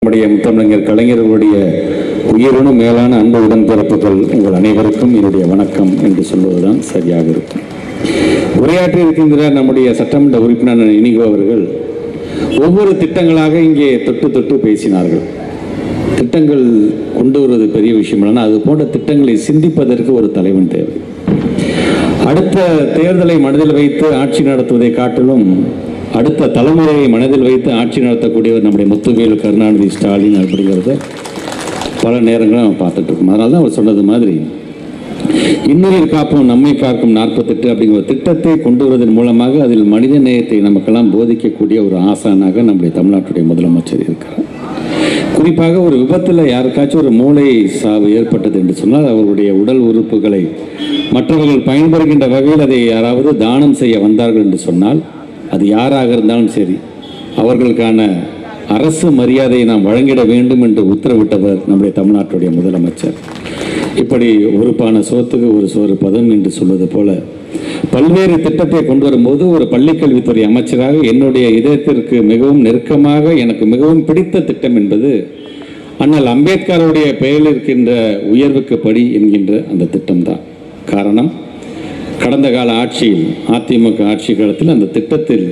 நம்முடைய முத்தமிழர் கலைஞர்களுடைய உயிரினும் மேலான அன்பு உடன்பிறப்புகள் உங்கள் அனைவருக்கும் என்னுடைய வணக்கம் என்று சொல்வதுதான் சரியாக இருக்கும். உரையாற்றி இருக்கின்ற நம்முடைய சட்டமன்ற உறுப்பினர் இனிகோ அவர்கள் ஒவ்வொரு திட்டங்களாக இங்கே தொட்டு தொட்டு பேசினார்கள். திட்டங்கள் கொண்டு வருவது பெரிய விஷயம் இல்லைன்னா அது போன்ற திட்டங்களை சிந்திப்பதற்கு ஒரு தலைவன் தேவை. அடுத்த தேர்தலை மனதில் வைத்து ஆட்சி நடத்துவதை காட்டிலும் அடுத்த தலைமுறையை மனதில் வைத்து ஆட்சி நடத்தக்கூடியவர் நம்முடைய முத்துவேலு கருணாநிதி ஸ்டாலின் அப்படிங்கிறத பல நேரங்களும் நம்ம பார்த்துட்டு இருக்கோம். அதனால தான் அவர் சொன்னது மாதிரி இன்னுயிர் காப்போம் நம்மை காக்கும் 48 அப்படிங்கிற திட்டத்தை கொண்டு வருவதன் மூலமாக அதில் மனித நேயத்தை நமக்கெல்லாம் போதிக்கக்கூடிய ஒரு ஆசானாக நம்முடைய தமிழ்நாட்டுடைய முதலமைச்சர் இருக்கிறார். குறிப்பாக ஒரு விபத்தில் யாருக்காச்சும் ஒரு மூளை சாவு ஏற்பட்டது என்று சொன்னால் அவர்களுடைய உடல் உறுப்புகளை மற்றவர்கள் பயன்படுகின்ற வகையில் அதை யாராவது தானம் செய்ய வந்தார்கள் என்று சொன்னால் அது யாராக இருந்தாலும் சரி அவர்களுக்கான அரசு மரியாதையை நாம் வழங்கிட வேண்டும் என்று உத்தரவிட்டவர் நம்முடைய தமிழ்நாட்டுடைய முதலமைச்சர். இப்படி ஒருப்பான சோத்துக்கு ஒரு சோறு பதம் என்று சொல்வது போல பல்வேறு திட்டத்தை கொண்டு வரும்போது ஒரு பள்ளிக்கல்வித்துறை அமைச்சராக என்னுடைய இதயத்திற்கு மிகவும் நெருக்கமாக எனக்கு மிகவும் பிடித்த திட்டம் என்பது அண்ணல் அம்பேத்கருடைய பெயரில் இருக்கின்ற உயர்வுக்கு படி என்கின்ற அந்த திட்டம்தான். காரணம், கடந்த கால ஆட்சியில் அதிமுக ஆட்சி காலத்தில் அந்த திட்டத்தில்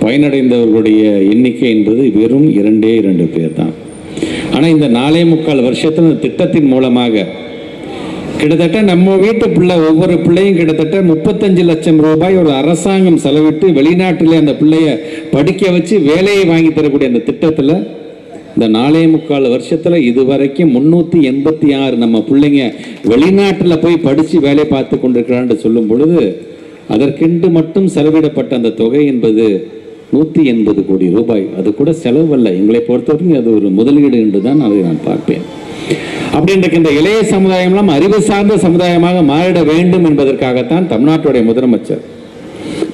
பயனடைந்தவர்களுடைய எண்ணிக்கை என்பது வெறும் 2 பேர் தான். ஆனால் இந்த 4.25 வருஷத்தில் அந்த திட்டத்தின் மூலமாக கிட்டத்தட்ட நம்ம வீட்டு பிள்ளை ஒவ்வொரு பிள்ளையும் கிட்டத்தட்ட 35 லட்சம் ரூபாய் ஒரு அரசாங்கம் செலவிட்டு வெளிநாட்டில் அந்த பிள்ளைய படிக்க வச்சு வேலையை வாங்கி தரக்கூடிய அந்த திட்டத்தில் இந்த 4.25 வருஷத்தில் இதுவரைக்கும் 386 நம்ம பிள்ளைங்க வெளிநாட்டில் போய் படித்து வேலை பார்த்து கொண்டிருக்கிறான்னு சொல்லும் பொழுது அதற்கென்று மட்டும் செலவிடப்பட்ட அந்த தொகை என்பது 180 கோடி ரூபாய். அது கூட செலவல்ல, எங்களை பொறுத்தவரைக்கும் அது ஒரு முதலீடு என்று தான் அதை நான் பார்ப்பேன். அப்படின்ற இந்த இளைய சமுதாயம்லாம் அறிவு சார்ந்த சமுதாயமாக மாறிட வேண்டும் என்பதற்காகத்தான் தமிழ்நாட்டுடைய முதலமைச்சர்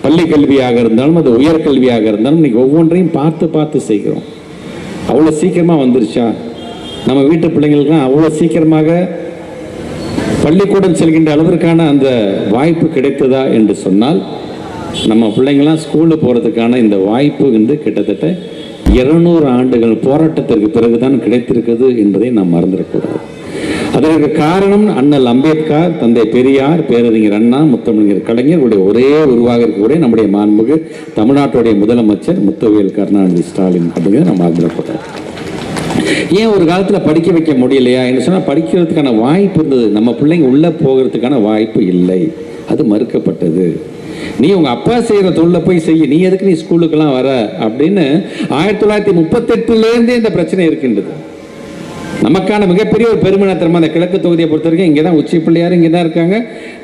பள்ளி கல்வியாக இருந்தாலும் அது உயர்கல்வியாக இருந்தாலும் இன்னைக்கு ஒவ்வொன்றையும் பார்த்து பார்த்து செய்கிறோம். அவ்வளோ சீக்கிரமாக வந்துருச்சா? நம்ம வீட்டு பிள்ளைங்களுக்குலாம் அவ்வளோ சீக்கிரமாக பள்ளிக்கூடம் செல்கின்ற அளவிற்கான அந்த வாய்ப்பு கிடைத்ததா என்று சொன்னால் நம்ம பிள்ளைங்களாம் ஸ்கூலில் போகிறதுக்கான இந்த வாய்ப்பு வந்து கிட்டத்தட்ட 200 ஆண்டுகள் போராட்டத்திற்கு பிறகுதான் கிடைத்திருக்குது என்பதை நாம் மறந்துடக்கூடாது. அதற்கு காரணம் அண்ணல் அம்பேத்கர், தந்தை பெரியார், பேரறிஞர் அண்ணா, முத்தமிழர் கலைஞர்களுடைய ஒரே உருவாக இருக்கக்கூடிய நம்முடைய மாண்புமிகு தமிழ்நாட்டுடைய முதலமைச்சர் முத்துவேல் கருணாநிதி ஸ்டாலின் அப்படிங்கிறத நம்ம மறந்துடக்கூடாது. ஏன் ஒரு காலத்தில் படிக்க வைக்க முடியலையா என்று சொன்னால் படிக்கிறதுக்கான வாய்ப்பு இருந்தது, நம்ம பிள்ளைங்க உள்ளே போகிறதுக்கான வாய்ப்பு இல்லை, அது மறுக்கப்பட்டது. நீ உங்கள் அப்பா செய்கிற தொழிலை போய் செய்ய, நீ எதுக்கு நீ ஸ்கூலுக்கெல்லாம் வர அப்படின்னு 1938 இந்த பிரச்சனை இருக்கின்றது. நமக்கான மிகப்பெரிய ஒரு பெருமினத்திறமா அந்த கிழக்கு தொகுதியை பொறுத்த வரைக்கும் இங்கே தான் உச்சி பிள்ளையார் இங்கே தான் இருக்காங்க,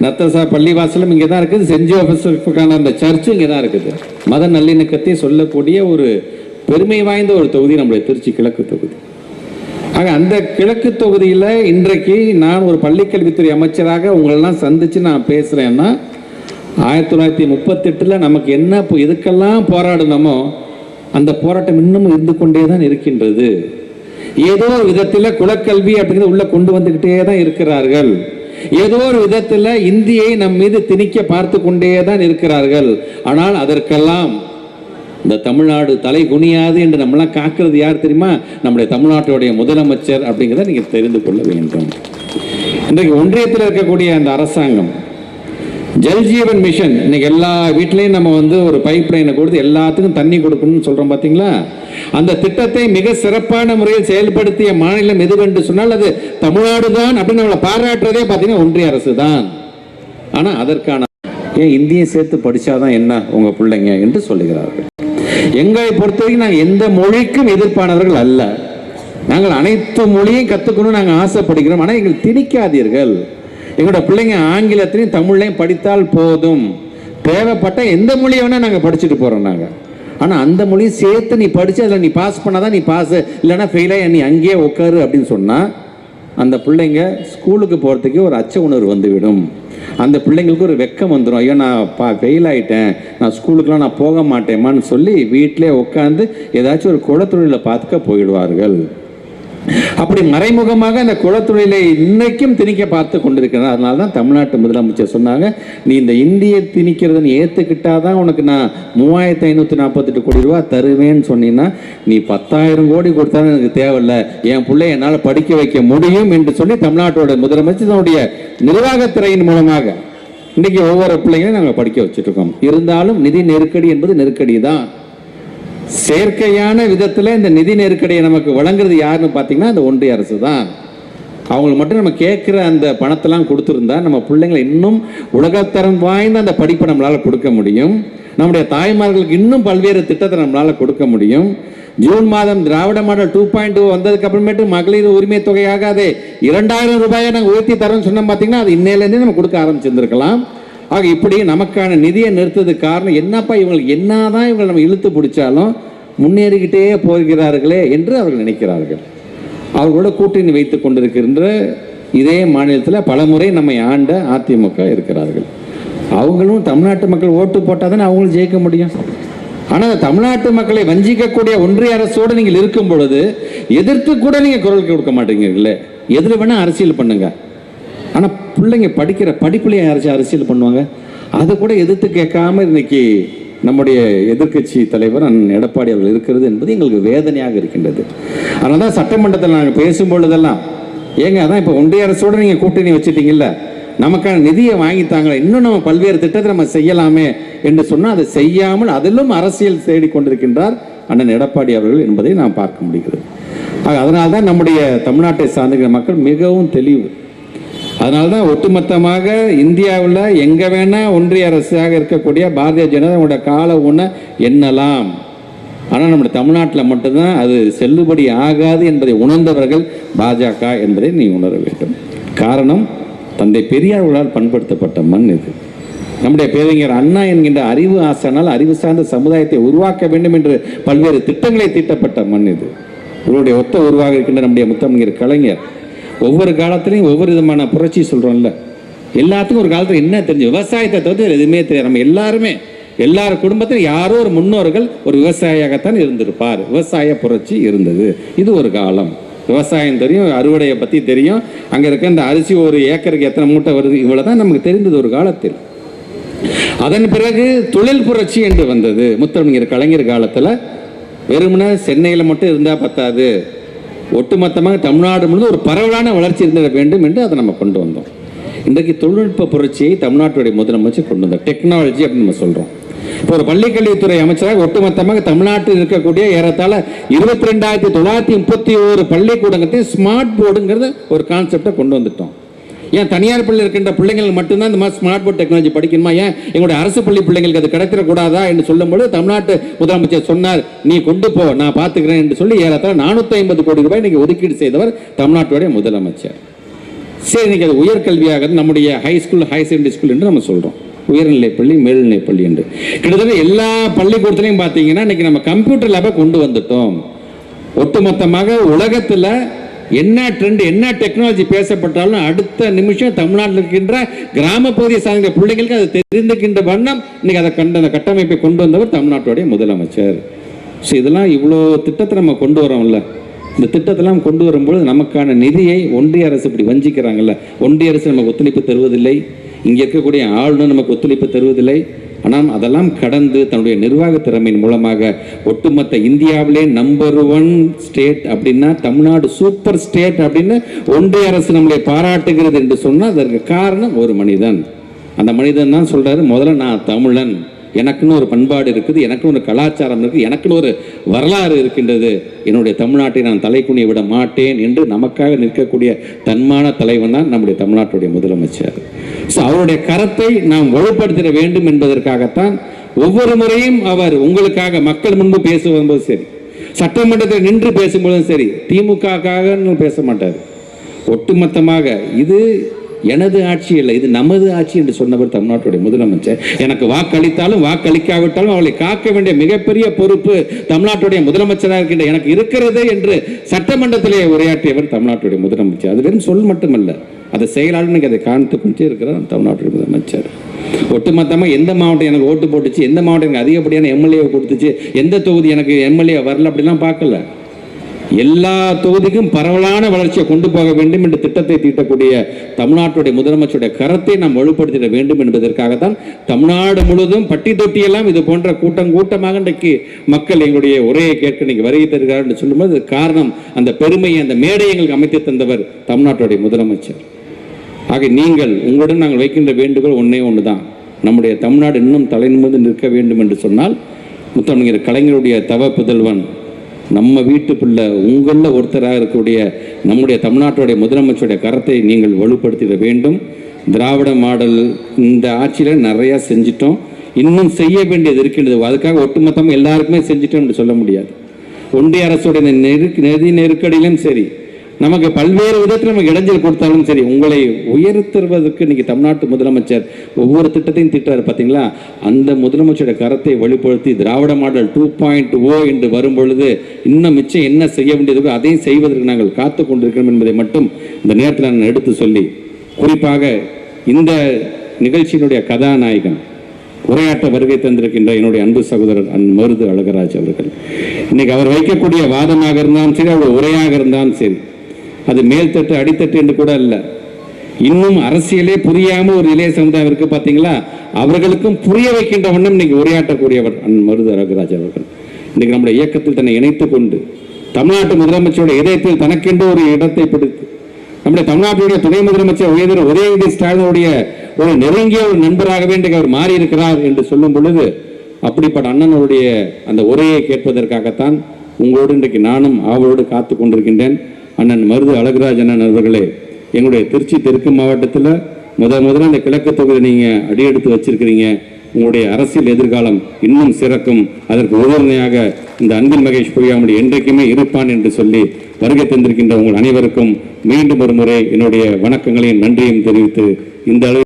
நத்தசா பள்ளிவாசலும் இங்கே தான் இருக்குது, சென்ட் ஜோசப்புக்கான அந்த சர்ச்சும் இங்கே தான் இருக்குது. மத நல்லிணக்கத்தை சொல்லக்கூடிய ஒரு பெருமை வாய்ந்த ஒரு தொகுதி நம்முடைய திருச்சி கிழக்கு தொகுதி. ஆக அந்த கிழக்கு தொகுதியில் இன்றைக்கு நான் ஒரு பள்ளிக்கல்வித்துறை அமைச்சராக உங்களெல்லாம் சந்தித்து நான் பேசுகிறேன்னா 1938 நமக்கு என்ன எதுக்கெல்லாம் போராடணுமோ அந்த போராட்டம் இன்னமும் இருந்து கொண்டே தான் இருக்கின்றது. ஏதோ ஒரு விதத்தில் குலக்கல்வி அப்படிங்கிறது உள்ள கொண்டு வந்துகிட்டே தான் இருக்கிறார்கள். ஏதோ ஒரு விதத்தில் இந்தியை நம் மீது திணிக்க பார்த்து கொண்டே தான் இருக்கிறார்கள். ஆனால் அதற்கெல்லாம் இந்த தமிழ்நாடு தலை குனியாது என்று நம்மளாம் காக்கிறது யார் தெரியுமா? நம்முடைய தமிழ்நாட்டுடைய முதலமைச்சர் அப்படிங்கிறத நீங்கள் தெரிந்து கொள்ள வேண்டும். இன்றைக்கு ஒன்றியத்தில் இருக்கக்கூடிய அந்த அரசாங்கம் ஜல்ஜீவன் மிஷன் இன்னைக்கு எல்லா வீட்லையும் நம்ம வந்து ஒரு பைப் லைனை கொடுத்து எல்லாத்துக்கும் தண்ணி கொடுக்கணும்னு சொல்றோம் பார்த்தீங்களா? அந்த திட்டத்தை மிக சிறப்பான முறையில் செயல்படுத்திய மாநிலம் எதுவென்று சொன்னால் அது தமிழ்நாடு தான் அப்படின்னு நம்மளை பாராட்டுறதே பார்த்தீங்கன்னா ஒன்றிய அரசு தான். ஆனால் அதற்கான ஏன் இந்தியை சேர்த்து படிச்சாதான் என்ன உங்க பிள்ளைங்க என்று சொல்லுகிறார்கள். எங்களை பொறுத்தவரைக்கும் நாங்கள் எந்த மொழிக்கும் எதிர்ப்பானவர்கள் அல்ல. நாங்கள் அனைத்து மொழியும் கற்றுக்கணும்னு நாங்கள் ஆசைப்படுகிறோம். ஆனால் எங்களை திணிக்காதீர்கள். எங்களோட பிள்ளைங்க ஆங்கிலத்திலையும் தமிழ்லையும் படித்தால் போதும், தேவைப்பட்ட எந்த மொழியை வேணால் நாங்கள் படிச்சுட்டு போகிறோம் நாங்கள். ஆனால் அந்த மொழியை சேர்த்து நீ படித்து அதில் நீ பாஸ் பண்ணாதான் நீ பாஸ், இல்லைன்னா ஃபெயிலாக நீ அங்கேயே உட்காரு அப்படின்னு சொன்னால் அந்த பிள்ளைங்க ஸ்கூலுக்கு போகிறதுக்கே ஒரு அச்ச உணர்வு வந்துவிடும். அந்த பிள்ளைங்களுக்கு ஒரு வெக்கம் வந்துடும். ஐயோ நான் ஃபெயில் ஆகிட்டேன், நான் ஸ்கூலுக்கெலாம் நான் போக மாட்டேம்மான்னு சொல்லி வீட்டிலே உட்காந்து ஏதாச்சும் ஒரு குலத்தொழிலை பார்த்துக்க போயிடுவார்கள். அப்படி மறைமுகமாக அந்த குலத்தொழிலை இன்னைக்கும் திணிக்க பார்த்து கொண்டிருக்கிறார். அதனால தான் தமிழ்நாட்டு முதலமைச்சர் சொன்னாங்க, நீ இந்த இந்திய திணிக்கிறத நீ ஏற்றுக்கிட்டாதான் உனக்கு நான் 3548 கோடி ரூபா தருவேன்னு சொன்னீங்கன்னா, நீ 10,000 கோடி கொடுத்தாலும் எனக்கு தேவையில்லை, என் பிள்ளை என்னால் படிக்க வைக்க முடியும் என்று சொல்லி தமிழ்நாட்டோட முதலமைச்சர் தன்னுடைய நிர்வாகத்துறையின் மூலமாக இன்றைக்கி ஒவ்வொரு பிள்ளைங்களையும் நாங்கள் படிக்க வச்சுட்டு இருக்கோம். இருந்தாலும் நிதி நெருக்கடி என்பது நெருக்கடி தான். செயற்கையான விதத்தில் இந்த நிதி நெருக்கடியை நமக்கு வழங்குறது யாருன்னு பார்த்தீங்கன்னா அந்த ஒன்றிய அரசு தான். அவங்களுக்கு மட்டும் நம்ம கேட்குற அந்த பணத்தெல்லாம் கொடுத்துருந்தா நம்ம பிள்ளைங்களை இன்னும் உலகத்தரம் வாய்ந்த அந்த படிப்பை நம்மளால் கொடுக்க முடியும். நம்முடைய தாய்மார்களுக்கு இன்னும் பல்வேறு திட்டத்தை நம்மளால் கொடுக்க முடியும். ஜூன் மாதம் திராவிட மாடல் 2.0 வந்ததுக்கு அப்புறமேட்டு மகளிர் உரிமை தொகையாக அதை 2000 ரூபாயை நாங்கள் உயர்த்தி தரோம்னு சொன்னோம். பார்த்தீங்கன்னா அது இன்னையிலேருந்தே நம்ம கொடுக்க ஆரம்பிச்சிருந்துருக்கலாம். ஆக இப்படி நமக்கான நிதியை நிறுத்ததுக்கு காரணம் என்னப்பா, இவங்களுக்கு என்னதான் இவங்களை நம்ம இழுத்து பிடிச்சாலும் முன்னேறிக்கிட்டே போகிறார்களே என்று அவர்கள் நினைக்கிறார்கள். அவர்களோட கூட்டணி வைத்து கொண்டிருக்கின்ற இதே மாநிலத்தில் பல முறை நம்மை ஆண்ட அதிமுக இருக்கிறார்கள். அவங்களும் தமிழ்நாட்டு மக்கள் ஓட்டு போட்டால் தானே அவங்களும் ஜெயிக்க முடியும். ஆனால் தமிழ்நாட்டு மக்களை வஞ்சிக்கக்கூடிய ஒன்றிய அரசோடு நீங்கள் இருக்கும் பொழுது எதிர்த்து கூட நீங்கள் குரல் கொடுக்க மாட்டேங்கிறீங்களே. எதில் வேணால் அரசியல் பண்ணுங்க, ஆனால் பிள்ளைங்க படிக்கிற படிப்புலேயே யாராச்சும் அரசியல் பண்ணுவாங்க? அதை கூட எதிர்த்து கேட்காம இன்னைக்கு நம்முடைய எதிர்க்கட்சி தலைவர் அண்ணன் எடப்பாடி அவர்கள் இருக்கிறது என்பது எங்களுக்கு வேதனையாக இருக்கின்றது. அதனால தான் சட்டமன்றத்தில் நாங்கள் பேசும்பொழுதெல்லாம், ஏங்க அதான் இப்போ ஒன்றிய அரசோடு நீங்கள் கூட்டணி வச்சுட்டீங்கல்ல, நமக்கான நிதியை வாங்கித்தாங்களே, இன்னும் நம்ம பல்வேறு திட்டத்தை நம்ம செய்யலாமே என்று சொன்னால் அதை செய்யாமல் அதிலும் அரசியல் தேடிக்கொண்டிருக்கின்றார் அண்ணன் எடப்பாடி அவர்கள் என்பதை நாம் பார்க்க முடிகிறது. அதனால தான் நம்முடைய தமிழ்நாட்டை சார்ந்த மக்கள் மிகவும் தெளிவு. அதனால தான் ஒட்டுமொத்தமாக இந்தியாவில் எங்கே வேணால் ஒன்றிய அரசாக இருக்கக்கூடிய பாரதிய ஜனதாவோட கால ஊன எண்ணலாம். ஆனால் நம்முடைய தமிழ்நாட்டில் மட்டும்தான் அது செல்லுபடி ஆகாது என்பதை உணர்ந்தவர்கள் பாஜக என்பதை நீ உணர வேண்டும். காரணம், தந்தை பெரியார்களால் பண்படுத்தப்பட்ட மண் இது. நம்முடைய பேரறிஞர் அண்ணா என்கின்ற அறிவு ஆசானால் அறிவு சார்ந்த சமுதாயத்தை உருவாக்க வேண்டும் என்று பல்வேறு திட்டங்களை தீட்டப்பட்ட மண் இது. இவருடைய ஒத்த உருவாக இருக்கின்ற நம்முடைய முத்தமிழர் கலைஞர் ஒவ்வொரு காலத்திலையும் ஒவ்வொரு விதமான புரட்சி சொல்கிறோம்ல, எல்லாத்துக்கும் ஒரு காலத்தில் என்ன தெரிஞ்சு, விவசாயத்தை தவிர எதுவுமே தெரியாது. நம்ம எல்லாருமே எல்லார் குடும்பத்திலும் யாரோ ஒரு முன்னோர்கள் ஒரு விவசாயியாகத்தான் இருந்திருப்பார். விவசாய புரட்சி இருந்தது. இது ஒரு காலம். விவசாயம் தெரியும், அறுவடையை பற்றி தெரியும், அங்கே இருக்க இந்த அரிசி ஒரு ஏக்கருக்கு எத்தனை மூட்டை வருது, இவ்வளோ தான் நமக்கு தெரிந்தது ஒரு காலத்தில். அதன் பிறகு தொழில் புரட்சி என்று வந்தது முத்தமிழர் கலைஞர் காலத்தில். வெறுமனே சென்னையில் மட்டும் இருந்தால் பத்தாது, ஒட்டுமொத்தமாக தமிழ்நாடு முழுவதும் ஒரு பரவலான வளர்ச்சி இருந்திட வேண்டும் என்று அதை நம்ம கொண்டு வந்தோம். இன்றைக்கு தொழில்நுட்ப புரட்சியை தமிழ்நாட்டுடைய முதலமைச்சர் கொண்டு வந்தார். டெக்னாலஜி அப்படின்னு நம்ம சொல்கிறோம். இப்போ ஒரு பள்ளிக்கல்வித்துறை அமைச்சராக ஒட்டுமொத்தமாக தமிழ்நாட்டில் இருக்கக்கூடிய ஏறத்தாழ 22,931 பள்ளிக்கூடங்கத்தை ஸ்மார்ட் போர்டுங்கிறத ஒரு கான்செப்டை கொண்டு வந்துட்டோம். ஏன் தனியார் பள்ளி இருக்கின்ற பிள்ளைங்கள் மட்டும்தான் இந்த மாதிரி ஸ்மார்ட் போர்ட் டெக்னாலஜி படிக்கணுமா? ஏன் எங்களுடைய அரசு பள்ளி பிள்ளைங்களுக்கு அது கிடைத்திடக்கூடாதா என்று சொல்லும்போது தமிழ்நாட்டு முதலமைச்சர் சொன்னார், நீ கொண்டு போ, நான் பார்த்துக்கிறேன் என்று சொல்லி ஏறத்தாழ 450 கோடி ரூபாய் இன்னைக்கு ஒதுக்கீடு செய்தவர் தமிழ்நாட்டுடைய முதலமைச்சர். சரி, இன்னைக்கு அது உயர்கல்வியாக நம்முடைய high school, high secondary school என்று நம்ம சொல்கிறோம். உயர்நிலைப்பள்ளி, மேல்நிலைப்பள்ளி என்று கிட்டத்தட்ட எல்லா பள்ளிக்கூடத்துலையும் பார்த்தீங்கன்னா இன்னைக்கு நம்ம கம்ப்யூட்டர் லேபை கொண்டு வந்துட்டோம். ஒட்டுமொத்தமாக உலகத்தில் என்ன ட்ரெண்ட், என்ன டெக்னாலஜி பேசப்பட்டாலும் அடுத்த நிமிஷம் தமிழ்நாட்டில் இருக்கின்ற கிராம பகுதியை சார்ந்த பிள்ளைங்களுக்கு அது தெரிந்துக்கின்ற வண்ணம் இன்னைக்கு அதை அந்த கட்டமைப்பை கொண்டு வந்தவர் தமிழ்நாட்டுடைய முதலமைச்சர். ஸோ இதெல்லாம் இவ்வளோ திட்டத்தை நம்ம கொண்டு வரோம்ல, இந்த திட்டத்தெல்லாம் கொண்டு வரும்போது நமக்கான நிதியை ஒன்றிய அரசு இப்படி வஞ்சிக்கிறாங்கல்ல. ஒன்றிய அரசு நமக்கு ஒத்துழைப்பு தருவதில்லை, இங்கே இருக்கக்கூடிய ஆளுநர் நமக்கு ஒத்துழைப்பு தருவதில்லை. ஆனால் அதெல்லாம் கடந்து தன்னுடைய நிர்வாக திறமையின் மூலமாக ஒட்டுமொத்த இந்தியாவிலே நம்பர் 1 ஸ்டேட் அப்படின்னா தமிழ்நாடு சூப்பர் ஸ்டேட் அப்படின்னு ஒன்றிய அரசு நம்மளை பாராட்டுகிறது என்று சொன்னால் அதற்கு காரணம் ஒரு மனிதன். அந்த மனிதன் தான் சொல்றாரு, முதல்ல நான் தமிழன், எனக்குன்னு ஒரு பண்பாடு இருக்குது, எனக்குன்னு ஒரு கலாச்சாரம் இருக்குது, எனக்குன்னு ஒரு வரலாறு இருக்கின்றது, என்னுடைய தமிழ்நாட்டை நான் தலைக்குனிய விட மாட்டேன் என்று நமக்காக நிற்கக்கூடிய தன்மான தலைவன் தான் நம்முடைய தமிழ்நாட்டுடைய முதலமைச்சர். ஸோ அவருடைய கரத்தை நாம் வலுப்படுத்திட வேண்டும் என்பதற்காகத்தான் ஒவ்வொரு முறையும் அவர் உங்களுக்காக மக்கள் முன்பு பேசும்போது சரி, சட்டமன்றத்தில் நின்று பேசும்போதும் சரி, திமுகக்காக பேச மாட்டார். ஒட்டுமொத்தமாக இது எனது ஆட்சி இல்லை, இது நமது ஆட்சி என்று சொன்னவர் தமிழ்நாட்டுடைய முதலமைச்சர். எனக்கு வாக்களித்தாலும் வாக்களிக்காவிட்டாலும் அவளை காக்க வேண்டிய மிகப்பெரிய பொறுப்பு தமிழ்நாட்டுடைய முதலமைச்சராக இருக்கின்ற எனக்கு இருக்கிறது என்று சட்டமன்றத்திலே உரையாற்றியவர் தமிழ்நாட்டுடைய முதலமைச்சர். அது வெறும் சொல் மட்டுமல்ல, அதை செயலாளர் அதை காணித்து கொண்டே இருக்கிறார் தமிழ்நாட்டுடைய முதலமைச்சர். ஒட்டுமொத்தமாக எந்த மாவட்டம் எனக்கு ஓட்டு போட்டுச்சு, எந்த மாவட்டம் எனக்கு அதிகப்படியான எம்எல்ஏ கொடுத்துச்சு, எந்த தொகுதி எனக்கு எம்எல்ஏ வரல அப்படிலாம் பார்க்கல. எல்லா தொகுதிக்கும் பரவலான வளர்ச்சியை கொண்டு போக வேண்டும் என்ற திட்டத்தை தீட்டக்கூடிய தமிழ்நாட்டுடைய முதலமைச்சருடைய கரத்தை நாம் வலுப்படுத்திட வேண்டும் என்பதற்காகத்தான் தமிழ்நாடு முழுவதும் பட்டி தொட்டியெல்லாம் இது போன்ற கூட்டமாக இன்றைக்கு மக்கள் எங்களுடைய உரையை கேட்க இன்னைக்கு வருகை தருகிறார் என்று சொல்லும்போது காரணம் அந்த பெருமையை, அந்த மேடையை எங்களுக்கு அமைத்து தந்தவர் தமிழ்நாட்டுடைய முதலமைச்சர். ஆக நீங்கள் உங்களுடன் நாங்கள் வைக்கின்ற வேண்டுகோள் ஒன்றே ஒன்று தான். நம்முடைய தமிழ்நாடு இன்னும் தலைநிமிர்ந்து நிற்க வேண்டும் என்று சொன்னால் முத்தமிழர் கலைஞருடைய தவ புதல்வன், நம்ம வீட்டு பிள்ளை, உங்களில் ஒருத்தராக இருக்கக்கூடிய நம்முடைய தமிழ்நாட்டுடைய முதலமைச்சருடைய கரத்தை நீங்கள் வலுப்படுத்திட வேண்டும். திராவிட மாடல் இந்த ஆட்சியில் நிறையா செஞ்சிட்டோம், இன்னும் செய்ய வேண்டியது இருக்கின்றது. அதுக்காக ஒட்டுமொத்தமாக எல்லாருக்குமே செஞ்சிட்டோம் என்று சொல்ல முடியாது. ஒன்றிய அரசுடைய நிதி நெருக்கடியிலும் சரி, நமக்கு பல்வேறு விதத்தில் நமக்கு இடைஞ்சல் கொடுத்தாலும் சரி, உங்களை உயர்த்துவதற்கு இன்னைக்கு தமிழ்நாட்டு முதலமைச்சர் ஒவ்வொரு திட்டத்தையும் திட்டார் பார்த்தீங்களா. அந்த முதலமைச்சருடைய கரத்தை வலுப்படுத்தி திராவிட மாடல் 2.0 என்று வரும் பொழுது இன்னும் மிச்சம் என்ன செய்ய வேண்டியதோ அதையும் செய்வதற்கு நாங்கள் காத்து கொண்டிருக்கிறோம் என்பதை மட்டும் இந்த நேரத்தில் நான் எடுத்து சொல்லி, குறிப்பாக இந்த நிகழ்ச்சியினுடைய கதாநாயகன் உரையாற்ற வருகை தந்திருக்கின்ற என்னுடைய அன்பு சகோதரர் மருது அழகராஜ் அவர்கள், இன்னைக்கு அவர் வைக்கக்கூடிய வாதமாக இருந்தாலும் சரி, அவர் உரையாக இருந்தாலும் சரி, அது மேல்தட்டு அடித்தட்டு என்று கூட இல்லை. இன்னும் அரசியலே புரியாமல் ஒரு இளைய சமுதாயம் இருக்கு பார்த்தீங்களா, அவர்களுக்கும் புரிய வைக்கின்ற வண்ணம் இன்னைக்கு உரையாற்றக்கூடியவர் மருது அழகராஜ் அவர்கள். இன்னைக்கு நம்முடைய இயக்கத்தில் தன்னை இணைத்துக் கொண்டு தமிழ்நாட்டு முதலமைச்சருடைய இதயத்தில் தனக்கென்று ஒரு இடத்தை பிடித்து நம்முடைய தமிழ்நாட்டுடைய துணை முதலமைச்சர் உதயநிதி ஸ்டாலினுடைய ஒரு நெருங்கிய ஒரு நண்பராகவே இன்றைக்கு அவர் மாறி இருக்கிறார் என்று சொல்லும் பொழுது, அப்படிப்பட்ட அண்ணனுடைய அந்த உரையை கேட்பதற்காகத்தான் உங்களோடு இன்றைக்கு நானும் ஆவலோடு காத்து கொண்டிருக்கின்றேன். அண்ணன் மருது அழகராஜ் அண்ணன் அவர்களே, எங்களுடைய திருச்சி தெற்கு மாவட்டத்தில் முதல்ல இந்த கிழக்கு தொகுதி நீங்கள் அடியெடுத்து வச்சிருக்கிறீங்க. உங்களுடைய அரசியல் எதிர்காலம் இன்னும் சிறக்கும். அதற்கு உறுதுணையாக இந்த அன்பில் மகேஷ் பொய்யாமொழி என்றைக்குமே இருப்பான் என்று சொல்லி வருகை தந்திருக்கின்ற உங்கள் அனைவருக்கும் மீண்டும் ஒரு முறை என்னுடைய வணக்கங்களையும் நன்றியும் தெரிவித்து இந்த அளவு